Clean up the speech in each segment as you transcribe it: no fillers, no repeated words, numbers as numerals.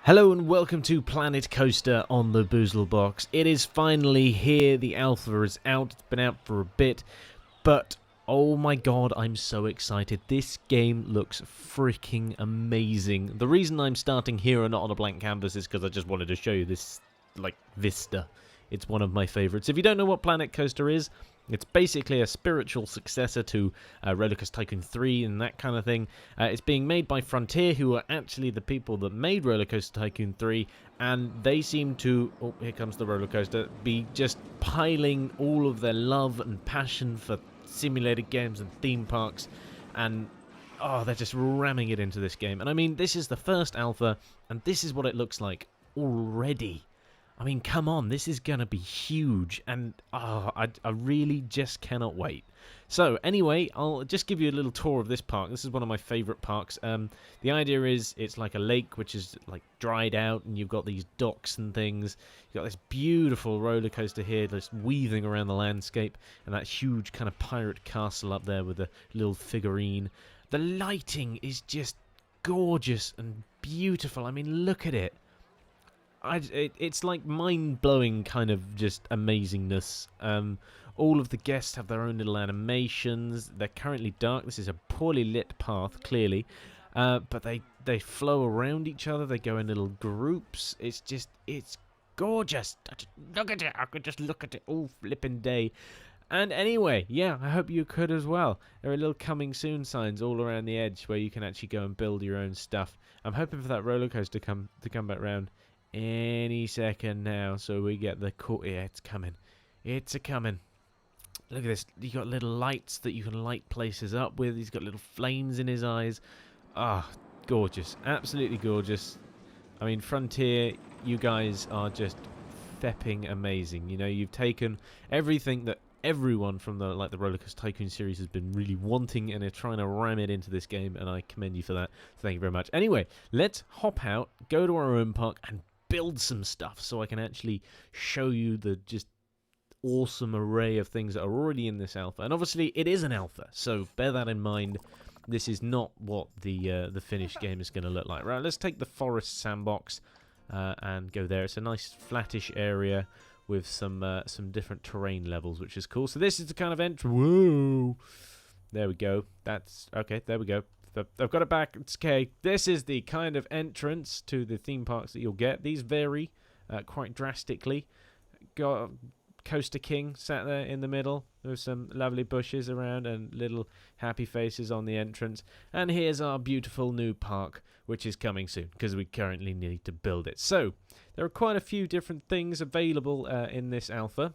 Hello and welcome to Planet Coaster on the BoozleBox. It is finally here, the alpha is out, it's been out for a bit, but oh my god, I'm so excited. This game looks freaking amazing. The reason I'm starting here and not on a blank canvas is because I just wanted to show you this, vista. It's one of my favourites. If you don't know what Planet Coaster is, it's basically a spiritual successor to Roller Coaster Tycoon 3 and that kind of thing. It's being made by Frontier, who are actually the people that made Roller Coaster Tycoon 3, and they seem to, oh, here comes the roller coaster, be just piling all of their love and passion for simulated games and theme parks, and oh, they're just ramming it into this game. And I mean, this is the first alpha, and this is what it looks like already. I mean, come on, this is going to be huge, and I really just cannot wait. So, anyway, I'll just give you a little tour of this park. This is one of my favourite parks. The idea is it's like a lake which is like dried out, and you've got these docks and things. You've got this beautiful roller coaster here just weaving around the landscape, and that huge kind of pirate castle up there with a little figurine. The lighting is just gorgeous and beautiful. I mean, look at it. It's like mind-blowing kind of just amazingness. All of the guests have their own little animations. They're currently dark. This is a poorly lit path, clearly. But they flow around each other. They go in little groups. It's gorgeous. Look at it. I could just look at it all flipping day. And anyway, yeah, I hope you could as well. There are little coming soon signs all around the edge where you can actually go and build your own stuff. I'm hoping for that roller coaster to come back round any second now, so we get the yeah, it's coming. It's a-coming. Look at this. You got little lights that you can light places up with. He's got little flames in his eyes. Ah, gorgeous. Absolutely gorgeous. I mean, Frontier, you guys are just fepping amazing. You know, you've taken everything that everyone from the Roller Coaster Tycoon series has been really wanting, and they're trying to ram it into this game, and I commend you for that. Thank you very much. Anyway, let's hop out, go to our own park, and build some stuff so I can actually show you the just awesome array of things that are already in this alpha. And obviously it is an alpha, so bear that in mind. This is not what the finished game is going to look like. Right, let's take the forest sandbox and go there. It's a nice flattish area with some different terrain levels, which is cool. So this is the kind of entrance. Whoa! There we go. That's okay. There we go. I've got it back. It's okay. This is the kind of entrance to the theme parks that you'll get. These vary quite drastically. Got Coaster King sat there in the middle. There's some lovely bushes around and little happy faces on the entrance. And here's our beautiful new park, which is coming soon because we currently need to build it. So there are quite a few different things available in this alpha,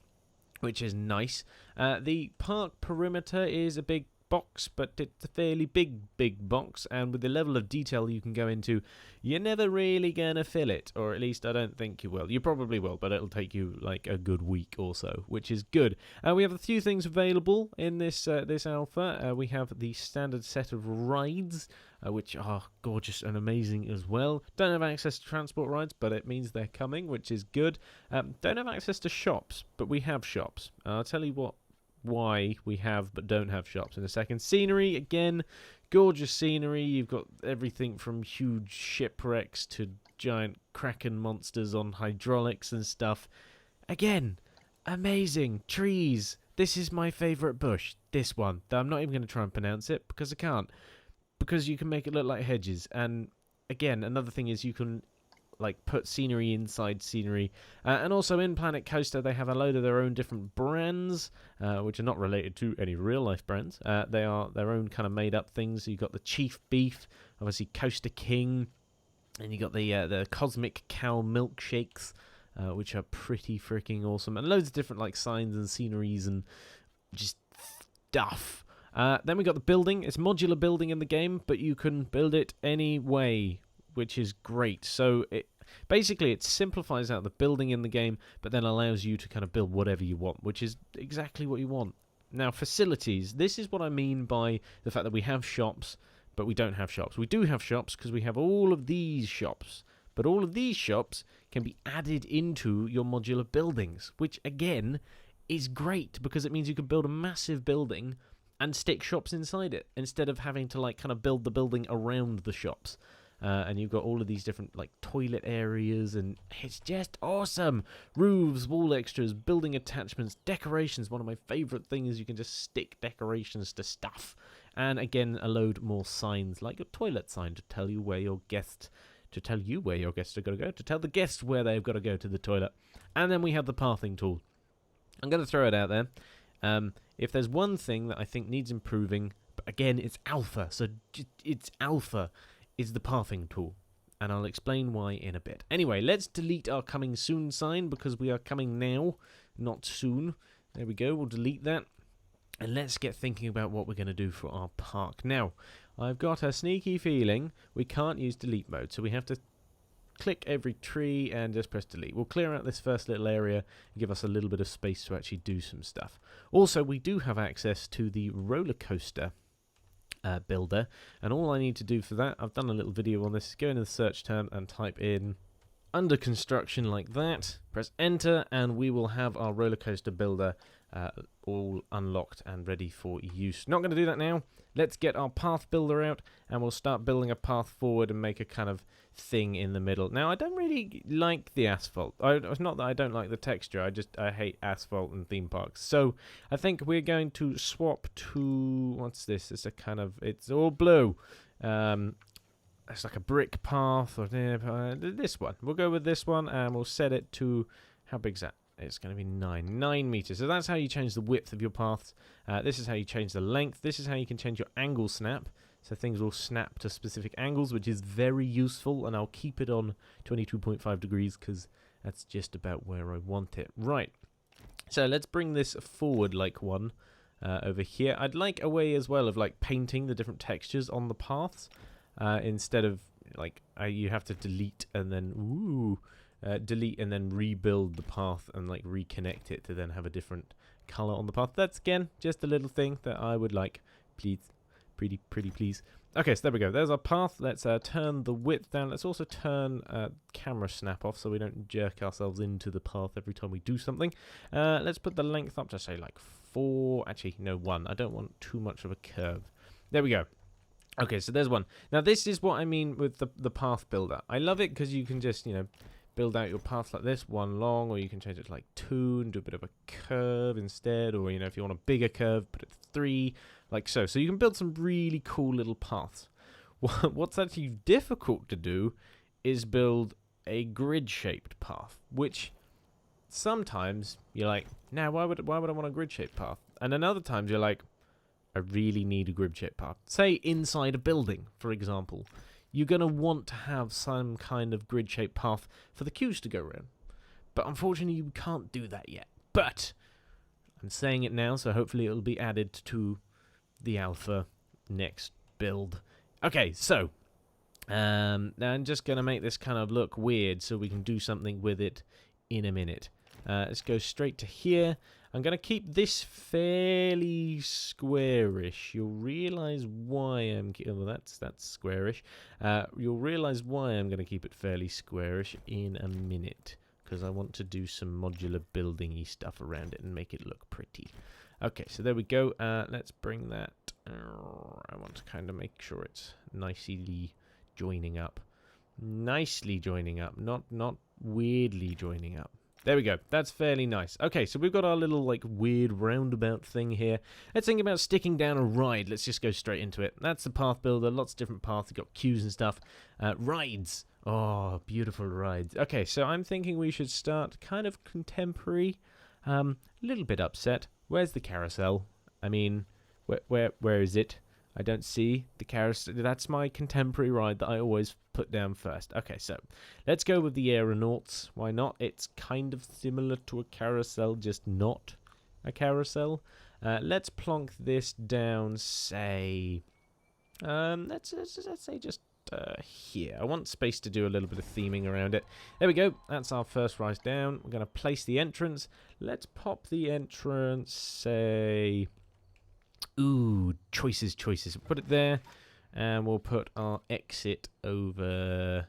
which is nice. The park perimeter is a big box, but it's a fairly big box, and with the level of detail you can go into, you're never really gonna fill it, or at least I don't think you will. You probably will, but it'll take you like a good week or so, which is good. We have a few things available in this alpha. We have the standard set of rides, which are gorgeous and amazing as well. Don't have access to transport rides, but it means they're coming, which is good. Don't have access to shops, but we have shops. I'll tell you why we have but don't have shops in a second. Scenery, again, gorgeous scenery. You've got everything from huge shipwrecks to giant kraken monsters on hydraulics and stuff. Again, amazing. Trees. This is my favourite bush. This one. I'm not even going to try and pronounce it because I can't. Because you can make it look like hedges. And again, another thing is you can put scenery inside scenery, and also in Planet Coaster they have a load of their own different brands, which are not related to any real life brands. They are their own kind of made up things. So you've got the Chief Beef, obviously Coaster King, and you got the Cosmic Cow milkshakes, which are pretty freaking awesome, and loads of different signs and sceneries and just stuff. Then we got the building. It's modular building in the game, but you can build it any way, which is great. So it simplifies out the building in the game, but then allows you to kind of build whatever you want, which is exactly what you want. Now, facilities. This is what I mean by the fact that we have shops, but we don't have shops. We do have shops because we have all of these shops, but all of these shops can be added into your modular buildings, which again is great because it means you can build a massive building and stick shops inside it instead of having to kind of build the building around the shops. and you've got all of these different like toilet areas, and it's just awesome. Roofs, wall extras, building attachments, decorations. One of my favorite things, you can just stick decorations to stuff. And again, a load more signs, like a toilet sign to tell you where your guests are going to go, to tell the guests where they've got to go to the toilet. And then we have the pathing tool. I'm going to throw it out there. If there's one thing that I think needs improving, but again, it's alpha, so it's alpha, is the pathing tool. And I'll explain why in a bit. Anyway, let's delete our coming soon sign, because we are coming now, not soon. There we go, we'll delete that. And let's get thinking about what we're going to do for our park. Now, I've got a sneaky feeling we can't use delete mode, so we have to click every tree and just press delete. We'll clear out this first little area and give us a little bit of space to actually do some stuff. Also, we do have access to the roller coaster builder, and all I need to do for that, I've done a little video on this, go into the search term and type in under construction like that, press enter, and we will have our roller coaster builder all unlocked and ready for use. Not going to do that now. Let's get our path builder out, and we'll start building a path forward and make a kind of thing in the middle. Now, I don't really like the asphalt. It's not that I don't like the texture, I hate asphalt and theme parks. So I think we're going to swap to, what's this? It's all blue. It's like a brick path, or this one. We'll go with this one, and we'll set it to, how big's that? It's going to be 9 meters. So that's how you change the width of your paths. This is how you change the length. This is how you can change your angle snap. So things will snap to specific angles, which is very useful. And I'll keep it on 22.5 degrees because that's just about where I want it. Right. So let's bring this forward like one over here. I'd like a way as well of like painting the different textures on the paths. Instead of like you have to delete and then delete and then rebuild the path and like reconnect it to then have a different color on the path. That's again just a little thing that I would like, please, pretty please. Okay, so there we go. There's our path. Let's turn the width down. Let's also turn camera snap off so we don't jerk ourselves into the path every time we do something. Let's put the length up to say like 4. Actually, no, 1. I don't want too much of a curve. There we go. Okay, so there's one. Now this is what I mean with the path builder. I love it because you can just, build out your path like this, 1 long, or you can change it to like 2 and do a bit of a curve instead, or if you want a bigger curve, put it 3, like so. So you can build some really cool little paths. What's actually difficult to do is build a grid-shaped path, which sometimes you're like, nah, why would I want a grid-shaped path? And then other times you're like, I really need a grid-shaped path. Say inside a building, for example. You're going to want to have some kind of grid-shaped path for the queues to go around. But unfortunately, you can't do that yet. But I'm saying it now, so hopefully it'll be added to the alpha next build. Okay, so now I'm just going to make this kind of look weird so we can do something with it in a minute. Let's go straight to here. I'm going to keep this fairly squarish. You'll realise why I'm... Oh, that's squarish. You'll realise why I'm going to keep it fairly squarish in a minute, because I want to do some modular building-y stuff around it and make it look pretty. Okay, so there we go. Let's bring that... I want to kind of make sure it's nicely joining up. Nicely joining up, not weirdly joining up. There we go. That's fairly nice. Okay, so we've got our little, like, weird roundabout thing here. Let's think about sticking down a ride. Let's just go straight into it. That's the path builder. Lots of different paths. You've got queues and stuff. Rides. Oh, beautiful rides. Okay, so I'm thinking we should start kind of contemporary. A little bit upset. Where's the carousel? I mean, where is it? I don't see the carousel. That's my contemporary ride that I always put down first. Okay, so let's go with the aeronauts. Why not? It's kind of similar to a carousel, just not a carousel. Let's plonk this down, say... let's say just here. I want space to do a little bit of theming around it. There we go. That's our first rise down. We're going to place the entrance. Let's pop the entrance, say... Ooh, choices. Put it there, and we'll put our exit over.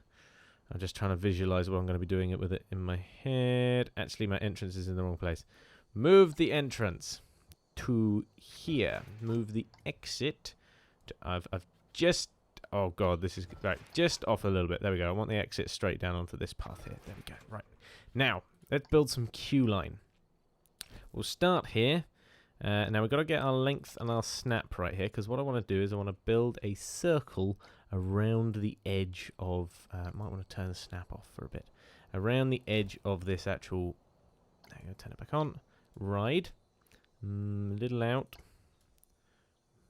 I'm just trying to visualize what I'm going to be doing it with it in my head. Actually, my entrance is in the wrong place. Move the entrance to here. Move the exit. I've just Oh god, this is right. Just off a little bit. There we go. I want the exit straight down onto this path here. There we go. Right. Now, let's build some queue line. We'll start here. Now we've got to get our length and our snap right here, because what I want to do is I want to build a circle around the edge of... might want to turn the snap off for a bit. Around the edge of this actual... There you go, turn it back on. Ride. Little out.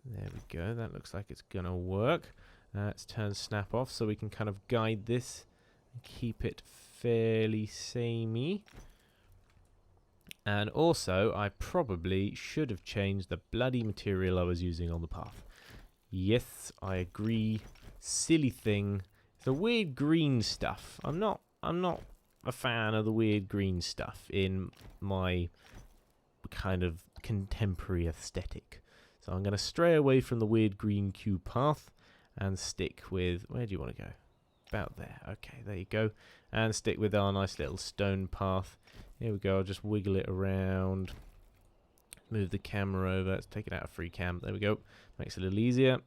There we go. That looks like it's going to work. Let's turn snap off so we can kind of guide this and keep it fairly samey. And also, I probably should have changed the bloody material I was using on the path. Yes, I agree. Silly thing. It's the weird green stuff. I'm not a fan of the weird green stuff in my kind of contemporary aesthetic. So I'm going to stray away from the weird green queue path and stick with... Where do you want to go? About there. Okay, there you go. And stick with our nice little stone path. Here we go. I'll just wiggle it around. Move the camera over. Let's take it out of free cam. There we go. Makes it a little easier.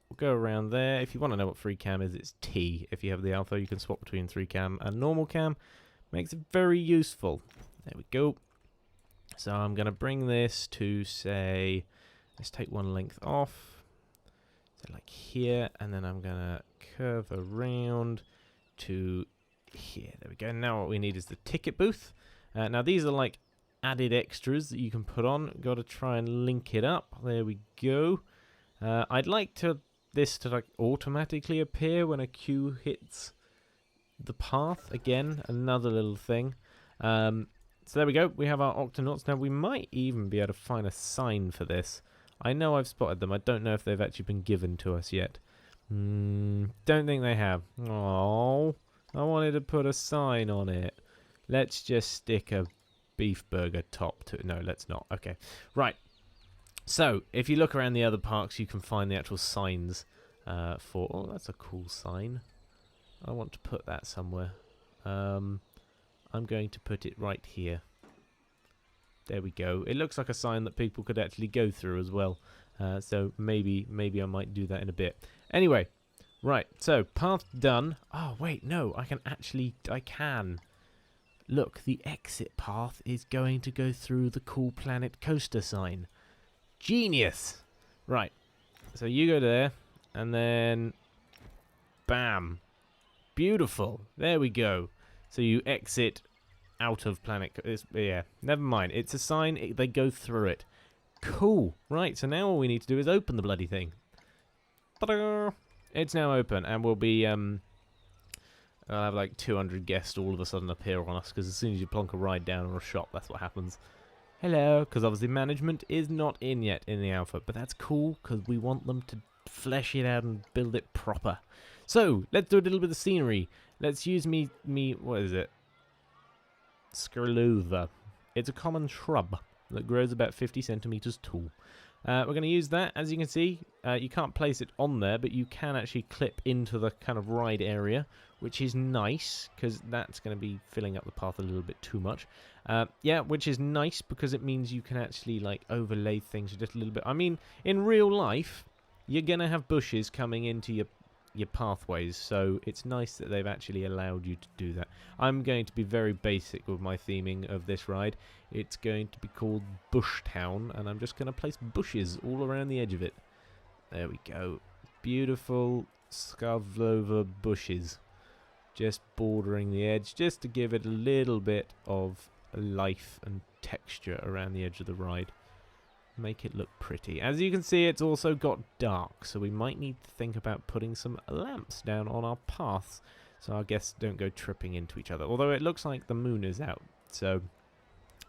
We'll go around there. If you want to know what free cam is, it's T. If you have the alpha, you can swap between 3 cam and normal cam. Makes it very useful. There we go. So I'm going to bring this to, say... Let's take one length off. So like here, and then I'm going to curve around to here. There we go. Now what we need is the ticket booth. Now these are like added extras that you can put on. Got to try and link it up. There we go. I'd like this to like automatically appear when a queue hits the path. Again, another little thing. So there we go. We have our octonauts. Now we might even be able to find a sign for this. I know I've spotted them. I don't know if they've actually been given to us yet. Don't think they have. Oh, I wanted to put a sign on it. Let's just stick a beef burger top to it. No, let's not. Okay. Right. So, if you look around the other parks, you can find the actual signs for... Oh, that's a cool sign. I want to put that somewhere. I'm going to put it right here. There we go. It looks like a sign that people could actually go through as well. So maybe I might do that in a bit. Anyway, right. So path done. Oh wait, no. I can. Look, the exit path is going to go through the Cool Planet Coaster sign. Genius. Right. So you go there, and then, bam. Beautiful. There we go. So you exit out of planet. Yeah, never mind. It's a sign. They go through it. Cool. Right, so now all we need to do is open the bloody thing. Ta-da! It's now open, and we'll be... I'll have like 200 guests all of a sudden appear on us, because as soon as you plonk a ride down or a shop, that's what happens. Hello, because obviously management is not in yet in the alpha, but that's cool, because we want them to flesh it out and build it proper. So, let's do a little bit of scenery. Let's use what is it? Screwluther. It's a common shrub that grows about 50 centimeters tall. We're going to use that. As you can see, you can't place it on there, but you can actually clip into the kind of ride area, which is nice, because that's going to be filling up the path a little bit too much. Yeah, which is nice, because it means you can actually like overlay things just a little bit. I mean, in real life, you're going to have bushes coming into your pathways, so it's nice that they've actually allowed you to do that. I'm going to be very basic with my theming of this ride. It's going to be called Bush Town, and I'm just going to place bushes all around the edge of it. There we go. Beautiful Skavlova bushes. Just bordering the edge, just to give it a little bit of life and texture around the edge of the ride. Make it look pretty. As you can see, it's also got dark, so we might need to think about putting some lamps down on our paths so our guests don't go tripping into each other. Although it looks like the moon is out, so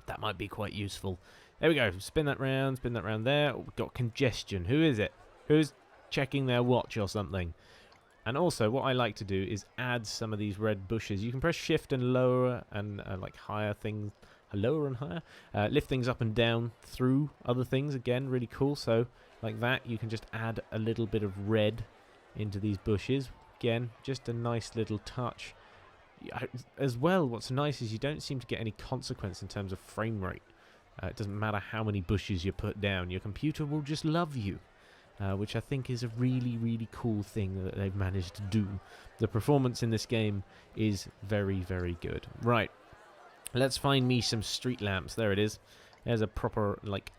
that might be quite useful. There we go. Spin that round there. Oh, we've got congestion. Who is it? Who's checking their watch or something? And also, what I like to do is add some of these red bushes. You can press shift and lower and like higher things. Lower and higher. Lift things up and down through other things. Again, really cool. So, like that, you can just add a little bit of red into these bushes. Again, just a nice little touch. As well, what's nice is you don't seem to get any consequence in terms of frame rate. It doesn't matter how many bushes you put down. Your computer will just love you. which I think is a really, really cool thing that they've managed to do. The performance in this game is very, very good. Right, let's find me some street lamps. There it is. There's a proper, like,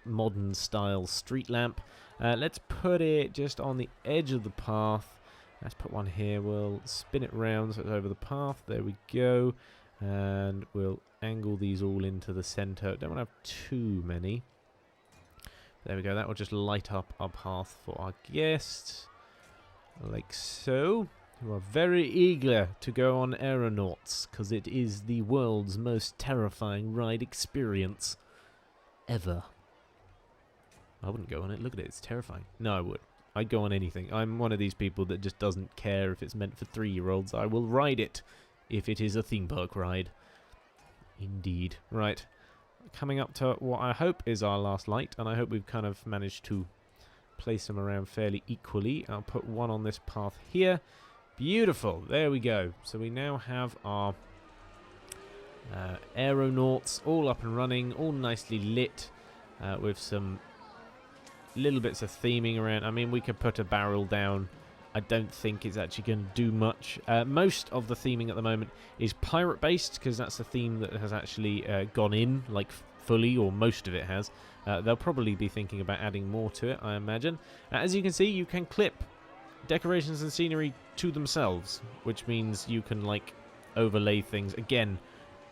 modern style street lamp. Let's put it just on the edge of the path. Let's put one here. We'll spin it round so it's over the path. There we go. And we'll angle these all into the center. Don't want to have too many. There we go. That will just light up our path for our guests. Like so. You are very eager to go on Aeronauts, because it is the world's most terrifying ride experience ever. I wouldn't go on it. Look at it. It's terrifying. No, I would. I'd go on anything. I'm one of these people that just doesn't care if it's meant for 3-year-olds. I will ride it if it is a theme park ride. Indeed. Right. Coming up to what I hope is our last light, and I hope we've kind of managed to place them around fairly equally. I'll put one on this path here. Beautiful. There we go. So we now have our Aeronauts all up and running, all nicely lit, with some little bits of theming around. I mean, we could put a barrel down. I don't think it's actually going to do much. Most of the theming at the moment is pirate-based, because that's the theme that has actually gone in, like, fully, or most of it has. They'll probably be thinking about adding more to it, I imagine. As you can see, you can clip decorations and scenery to themselves, which means you can, like, overlay things. Again,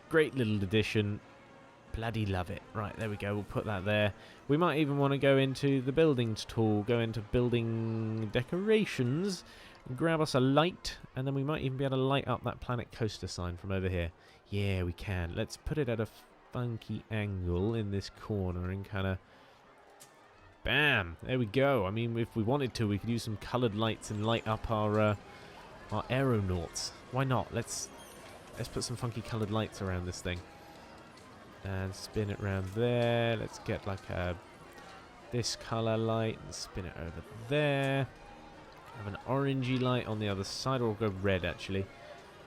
great little addition. Bloody love it. Right, there we go. We'll put that there. We might even want to go into the buildings tool, go into building decorations, grab us a light, and then we might even be able to light up that Planet Coaster sign from over here. Yeah, we can. Let's put it at a funky angle in this corner and kind of... Bam! There we go. I mean, if we wanted to, we could use some coloured lights and light up our Aeronauts. Why not? Let's put some funky coloured lights around this thing. And spin it around there. Let's get like this colour light and spin it over there. Have an orangey light on the other side, or we'll go red actually.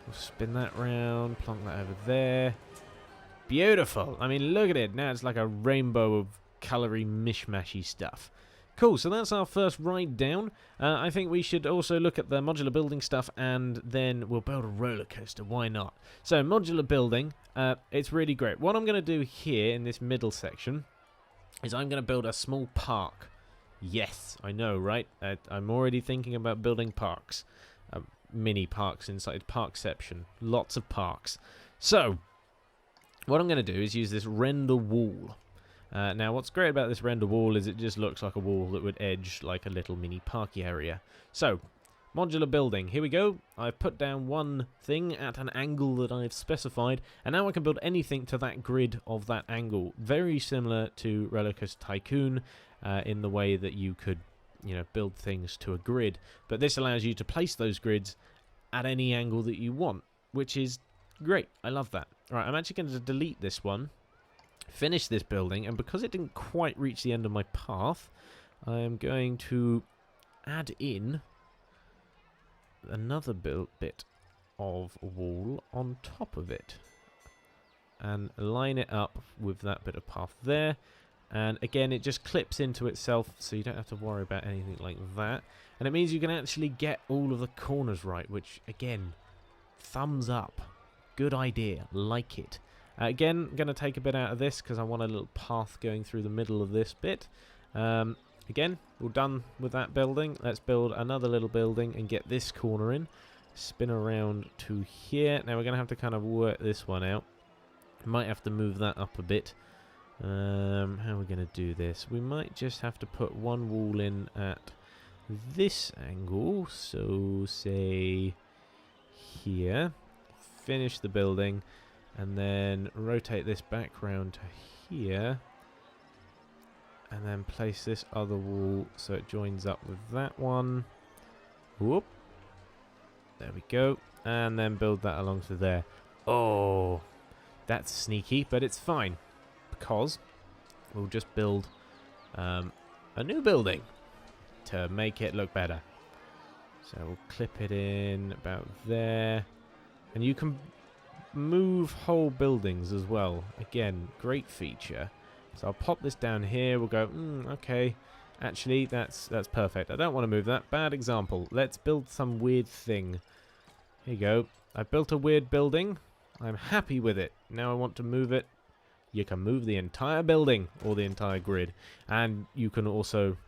We'll spin that round, plonk that over there. Beautiful. I mean, look at it. Now it's like a rainbow of coloury mishmashy stuff. Cool, so that's our first ride down. I think we should also look at the modular building stuff, and then we'll build a roller coaster. Why not? So, modular building, it's really great. What I'm going to do here in this middle section is I'm going to build a small park. Yes, I know, right? I'm already thinking about building parks. Mini parks inside Parkception. Lots of parks. So, what I'm going to do is use this render wall. Now, what's great about this render wall is it just looks like a wall that would edge like a little mini parky area. So, modular building. Here we go. I've put down one thing at an angle that I've specified, and now I can build anything to that grid of that angle. Very similar to Roller Coaster Tycoon in the way that you could, build things to a grid. But this allows you to place those grids at any angle that you want, which is great. I love that. All right, I'm actually going to delete this one. Finish this building, and because it didn't quite reach the end of my path, I am going to add in another bit of wall on top of it and line it up with that bit of path there. And again, it just clips into itself, so you don't have to worry about anything like that. And it means you can actually get all of the corners right, which again, thumbs up. Good idea. Like it. Again, I'm going to take a bit out of this because I want a little path going through the middle of this bit. Again, we're done with that building. Let's build another little building and get this corner in. Spin around to here. Now we're going to have to kind of work this one out. Might have to move that up a bit. How are we going to do this? We might just have to put one wall in at this angle. So, say here. Finish the building. And then rotate this back round to here. And then place this other wall so it joins up with that one. Whoop. There we go. And then build that along to there. Oh, that's sneaky, but it's fine. Because we'll just build a new building to make it look better. So we'll clip it in about there. And you can move whole buildings as well. Again, great feature. So I'll pop this down here. We'll go, okay. Actually, that's perfect. I don't want to move that. Bad example. Let's build some weird thing. Here you go. I built a weird building. I'm happy with it. Now I want to move it. You can move the entire building or the entire grid. And you can also...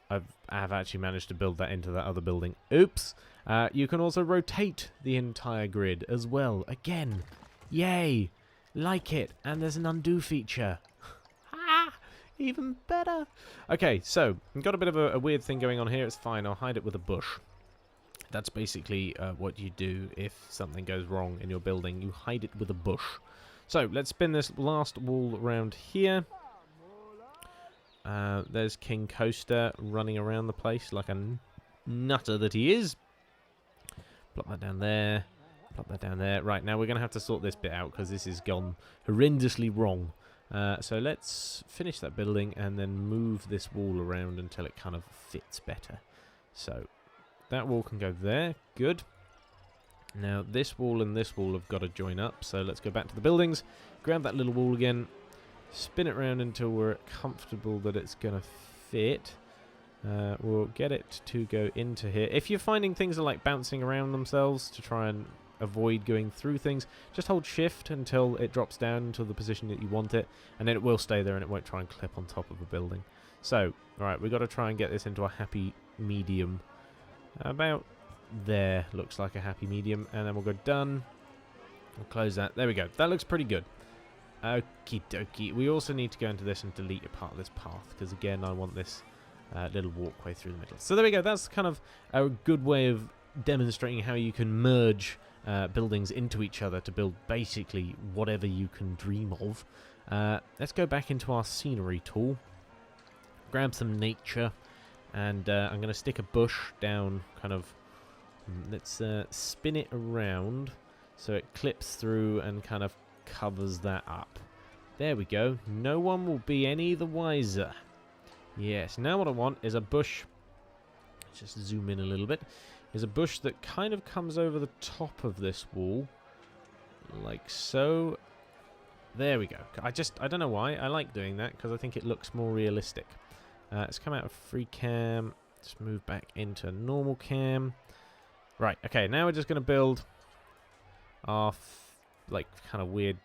I've actually managed to build that into that other building. Oops! You can also rotate the entire grid as well. Again. Yay! Like it. And there's an undo feature. Even better. Okay, so we've got a bit of a weird thing going on here. It's fine. I'll hide it with a bush. That's basically what you do if something goes wrong in your building. You hide it with a bush. So let's spin this last wall around here. There's King Coaster running around the place like a nutter that he is. Plop that down there. Plop that down there. Right, now we're going to have to sort this bit out because this has gone horrendously wrong. So let's finish that building and then move this wall around until it kind of fits better. So that wall can go there. Good. Now this wall and this wall have got to join up. So let's go back to the buildings. Grab that little wall again. Spin it around until we're comfortable that it's going to fit. We'll get it to go into here. If you're finding things are like bouncing around themselves to try and avoid going through things, just hold shift until it drops down into the position that you want it, and then it will stay there and it won't try and clip on top of a building. So, alright, we've got to try and get this into a happy medium. About there looks like a happy medium, and then we'll go done. We'll close that. There we go. That looks pretty good. Okie dokie. We also need to go into this and delete a part of this path, because again, I want this little walkway through the middle. So there we go. That's kind of a good way of demonstrating how you can merge buildings into each other to build basically whatever you can dream of. Let's go back into our scenery tool, grab some nature, and I'm going to stick a bush down kind of, let's spin it around so it clips through and kind of covers that up. There we go. No one will be any the wiser. Yes, now what I want is a bush. Let's just zoom in a little bit. Is a bush that kind of comes over the top of this wall, like so. There we go. I don't know why. I like doing that because I think it looks more realistic. Let's come out of free cam. Let's move back into normal cam. Right, okay, now we're just going to build our like kind of weird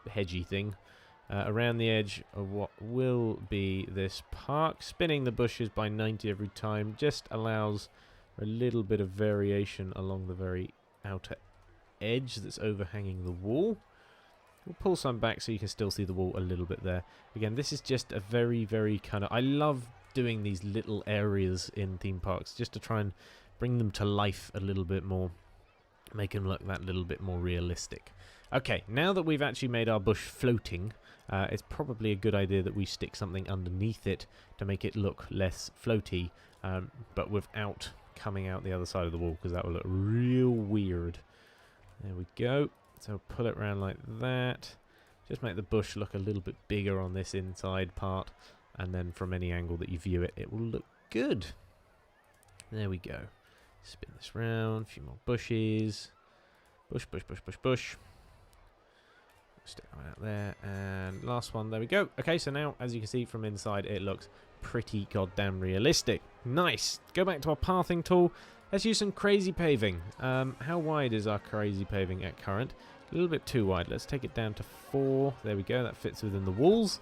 hedgy thing around the edge of what will be this park. Spinning the bushes by 90 every time just allows a little bit of variation along the very outer edge that's overhanging the wall. We'll pull some back so you can still see the wall a little bit there. Again, this is just a very, very kind of... I love doing these little areas in theme parks just to try and bring them to life a little bit more. Make them look that little bit more realistic. Okay, now that we've actually made our bush floating, it's probably a good idea that we stick something underneath it to make it look less floaty, but without coming out the other side of the wall, because that will look real weird. There we go. So pull it around like that. Just make the bush look a little bit bigger on this inside part, and then from any angle that you view it, it will look good. There we go. Spin this round, a few more bushes. Bush, bush, bush, bush, bush. Stick that one out there, and last one, there we go. Okay, so now, as you can see from inside, it looks pretty goddamn realistic. Nice! Go back to our pathing tool. Let's use some crazy paving. How wide is our crazy paving at current? A little bit too wide. Let's take it down to 4. There we go, that fits within the walls.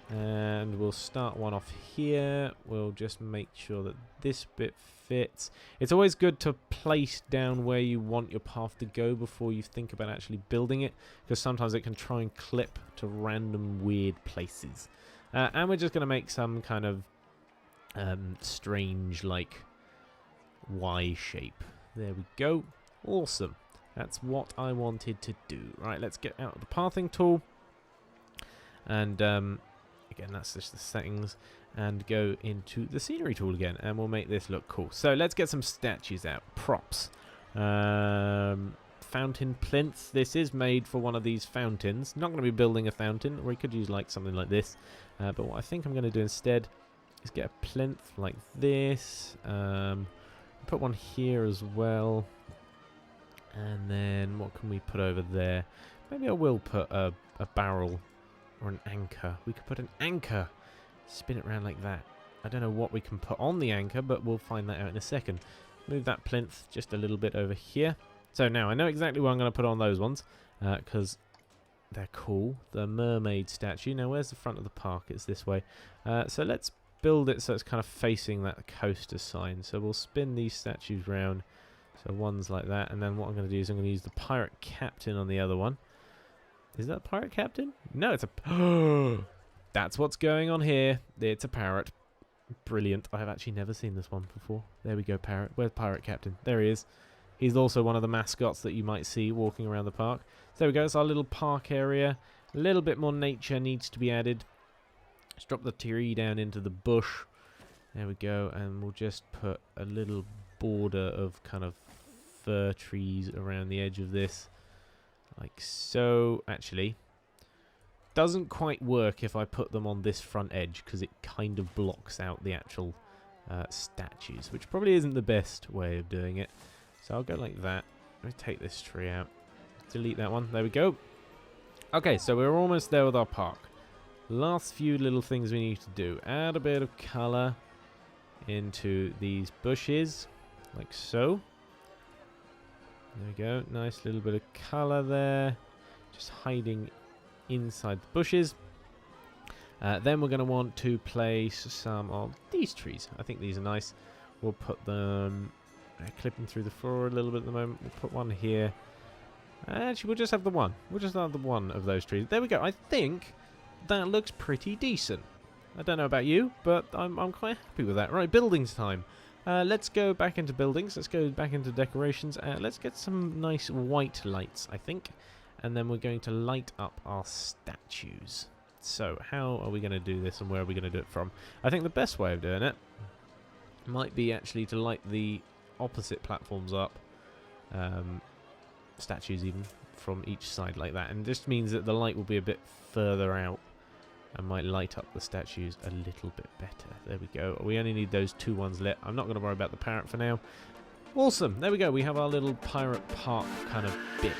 And we'll start one off here. We'll just make sure that this bit fits. It's always good to place down where you want your path to go before you think about actually building it, because sometimes it can try and clip to random weird places. And we're just going to make some kind of strange, like, Y shape. There we go. Awesome. That's what I wanted to do. Right, let's get out of the pathing tool. And again, that's just the settings, and go into the scenery tool again, and we'll make this look cool. So let's get some statues out. Props. Fountain plinth. This is made for one of these fountains. Not going to be building a fountain, or we could use like something like this. But what I think I'm going to do instead is get a plinth like this. Put one here as well. And then what can we put over there? Maybe I will put a barrel or an anchor. We could put an anchor. Spin it around like that. I don't know what we can put on the anchor, but we'll find that out in a second. Move that plinth just a little bit over here. So now I know exactly what I'm going to put on those ones, because they're cool. The mermaid statue. Now, where's the front of the park? It's this way. So let's build it so it's kind of facing that coaster sign. So we'll spin these statues round. So one's like that, and then what I'm going to do is I'm going to use the pirate captain on the other one. Is that a pirate captain? No, it's a... That's what's going on here. It's a parrot. Brilliant. I have actually never seen this one before. There we go, parrot. Where's pirate captain? There he is. He's also one of the mascots that you might see walking around the park. So there we go. It's our little park area. A little bit more nature needs to be added. Let's drop the tree down into the bush. There we go. And we'll just put a little border of kind of fir trees around the edge of this. Like so. Actually, doesn't quite work if I put them on this front edge because it kind of blocks out the actual statues, which probably isn't the best way of doing it. So I'll go like that. Let me take this tree out. Delete that one. There we go. Okay, so we're almost there with our park. Last few little things we need to do. Add a bit of colour into these bushes, like so. There we go. Nice little bit of colour there. Just hiding inside the bushes. Then we're going to want to place some of these trees. I think these are nice. We'll put them clipping through the floor a little bit at the moment. We'll put one here. Actually, we'll just have the one. We'll just have the one of those trees. There we go. I think that looks pretty decent. I don't know about you, but I'm quite happy with that. Right, buildings time. Let's go back into buildings. Let's go back into decorations. Let's get some nice white lights, I think. And then we're going to light up our statues. So how are we going to do this and where are we going to do it from? I think the best way of doing it might be actually to light the opposite platforms up. Statues even from each side like that. And this means that the light will be a bit further out and might light up the statues a little bit better. There we go. We only need those two ones lit. I'm not going to worry about the parrot for now. Awesome. There we go. We have our little pirate park kind of bit.